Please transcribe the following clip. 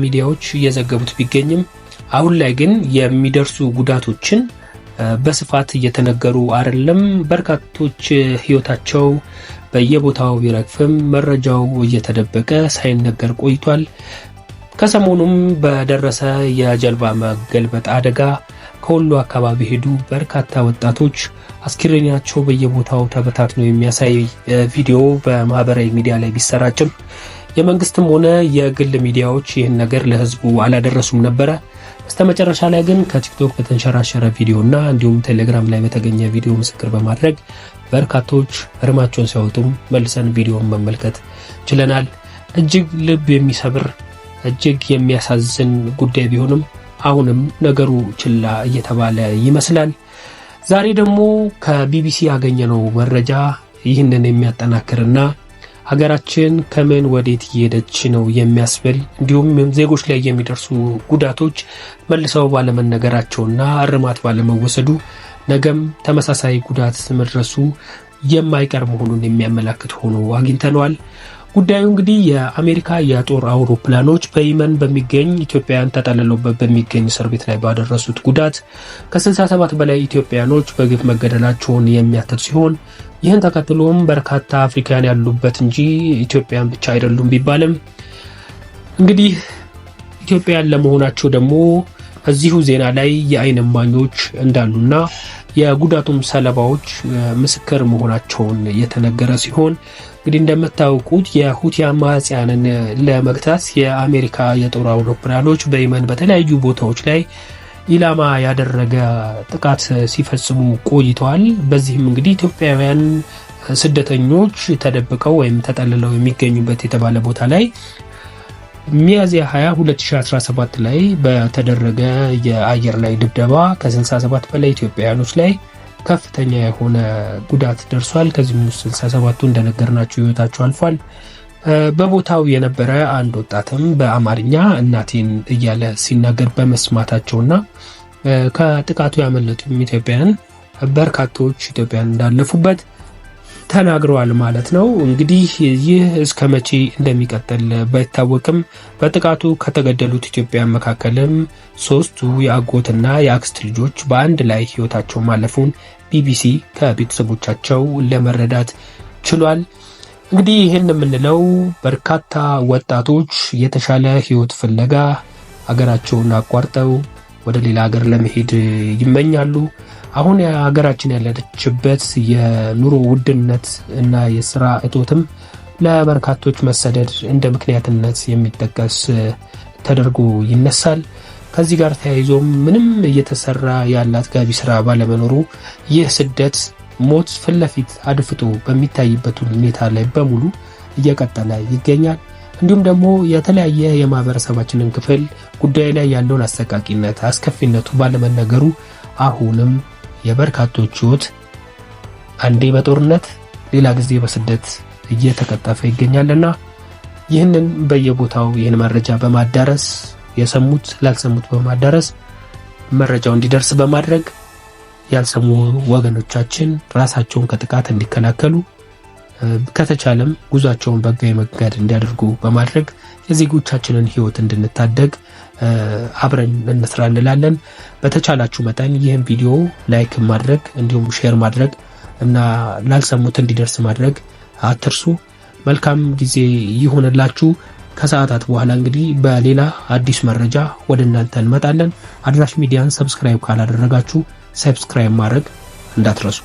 ሚዲያዎች እየዘገቡት ቢገኝም አሁን ላይ ግን የሚደርሱ ጉዳቶችን በስፋት እየተነገሩ አይደለም። በርካቶች ህይወታቸው በየቦታው ቢረግፍም መረጃው እየተደበቀ ሳይነገር ቆይቷል። ከሰሞኑም በደረሰ የጀልባ መገልበጥ አደጋ ከወሎ አካባቢ ሄዱ በርካታ ወጣቶች አስክሬናቸው በየቦታው ተበታትኖ የሚያሳይ ቪዲዮ በማህበራዊ ሚዲያ ላይ ቢሰራጭም የመንግስትም ሆነ የግል ሚዲያዎች ይህን ነገር ለህዝቡ አላደረሱም ነበረ። በስተመጨረሻ ላይ ግን ከቲክቶክ በተንሸራሸረ ቪዲዮና እንዲሁም ቴሌግራም ላይ በተገኘ ቪዲዮ ምስክር በማድረግ በርካቶች እርማቸውን ሲያወጡም መልሰን ቪዲዮን መመልከት ችለናል። እጅግ ልብ የሚሰብር እጅግ የሚያሳዝን ጉዳይ ቢሆንም አሁንም ነገሩ ችላ እየተባለ ይመስላል። ዛሬ ደግሞ ከቢቢሲ ያገኘነው መረጃ ይህንን የሚያጠናክርና ሀገራችን ከምን ወዴት እየሄደች ነው የሚያስብል እንዲሁም ዜጎች ላይ የሚደርሱ ጉዳቶች መልሰው ባለመነገራቸውና እርማት ባለመወሰዱ ነገም ተመሳሳይ ጉዳት መድረሱ የማይቀር መሆኑን የሚያመላክት ሆኖ አግኝተነዋል። ጉዳዩ እንግዲህ የአሜሪካ የጦር አውሮፕላኖች በየመን በሚገኝ ኢትዮጵያውያን ተጠልለውበት በሚገኝ እስር ቤት ላይ ባደረሱት ጉዳት ከ67 በላይ ኢትዮጵያኖች በግፍ መገደላቸውን የሚያትት ሲሆን ይህን ተከትሎም በርካታ አፍሪካውያን ያሉበት እንጂ ኢትዮጵያን ብቻ አይደሉም ቢባልም እንግዲህ ኢትዮጵያውያን ለመሆናቸው ደግሞ እዚሁ ዜና ላይ የዓይን እማኞች እንዳሉና የጉዳቱም ሰለባዎች ምስክር መሆናቸውን የተነገረ ሲሆን እንግዲህ እንደምታውቁት የሁቲ አማጽያንን ለመግታት የአሜሪካ የጦር አውሮፕላኖች በየመን በተለያዩ ቦታዎች ላይ ኢላማ ያደረገ ጥቃት ሲፈጽሙ ቆይተዋል። በዚህም እንግዲህ ኢትዮጵያውያን ስደተኞች ተደብቀው ወይም ተጠልለው የሚገኙበት የተባለ ቦታ ላይ ሚያዝያ 20 2017 ላይ በተደረገ የአየር ላይ ድብደባ ከ67 በላይ ኢትዮጵያውያኖች ላይ ከፍተኛ የሆነ ጉዳት ደርሷል። ከዚህም ውስጥ 67ቱ እንደነገርናችሁ ህይወታቸው አልፏል። በቦታው የነበረ አንድ ወጣትም በአማርኛ እናቴን እያለ ሲናገር በመስማታቸውና ከጥቃቱ ያመለጡ ኢትዮጵያውያን በርካቶች ኢትዮጵያን እንዳለፉበት ተናግረዋል ማለት ነው። እንግዲህ ይህ እስከ መቼ እንደሚቀጥል ባይታወቅም በጥቃቱ ከተገደሉት ኢትዮጵያውያን መካከልም 3ቱ የአጎትና የአክስት ልጆች በአንድ ላይ ህይወታቸው ማለፉን ቢቢሲ ከቤተሰቦቻቸው ለመረዳት ችሏል። እንግዲህ ይህን የምንለው በርካታ ወጣቶች የተሻለ ህይወት ፍለጋ ሀገራቸውን አቋርጠው ወደ ሌላ ሀገር ለመሄድ ይመኛሉ። አሁን ሀገራችን ያለችበት የኑሮ ውድነት እና የስራ እጦትም ለበርካቶች መሰደድ እንደ ምክንያትነት የሚጠቀስ ተደርጎ ይነሳል። ከዚህ ጋር ተያይዞም ምንም እየተሰራ ያለ አጥጋቢ ስራ ባለመኖሩ ይህ ስደት ሞት ፊት ለፊት አድፍጦ በሚታይበት ሁኔታ ላይ በሙሉ እየቀጠለ ይገኛል። እንዲሁም ደግሞ የተለያየ የማህበረሰባችንን ክፍል ጉዳይ ላይ ያለውን አሰቃቂነት አስከፊነቱ ባለመነገሩ አሁንም የበርካቶች ህይወት አንዴ በጦርነት ሌላ ጊዜ በስደት እየተቀጠፈ ይገኛልና ይህንን በየቦታው ይህን መረጃ በማዳረስ የሰሙት ላልሰሙት በማዳረስ መረጃው እንዲደርስ በማድረግ ያልሰሙ ወገኖቻችን ራሳቸውን ከጥቃት እንዲከላከሉ ከተቻለም ጉዟቸውን በህጋዊ መንገድ እንዲያደርጉ በማድረግ የዜጎቻችንን ህይወት እንድንታደግ አብረን እንስራ እንላለን። በተቻላችሁ መጠን ይህን ቪዲዮ ላይክ ማድረግ እንዲሁም ሼር ማድረግ እና ላልሰሙት እንዲደርስ ማድረግ አትርሱ። መልካም ጊዜ ይሁንላችሁ። ከሰዓታት በኋላ እንግዲህ በሌላ አዲስ መረጃ ወደ እናንተ እንመጣለን። አድራሽ ሚዲያን ሰብስክራይብ ካላደረጋችሁ ሰብስክራይብ ማድረግ እንዳትረሱ።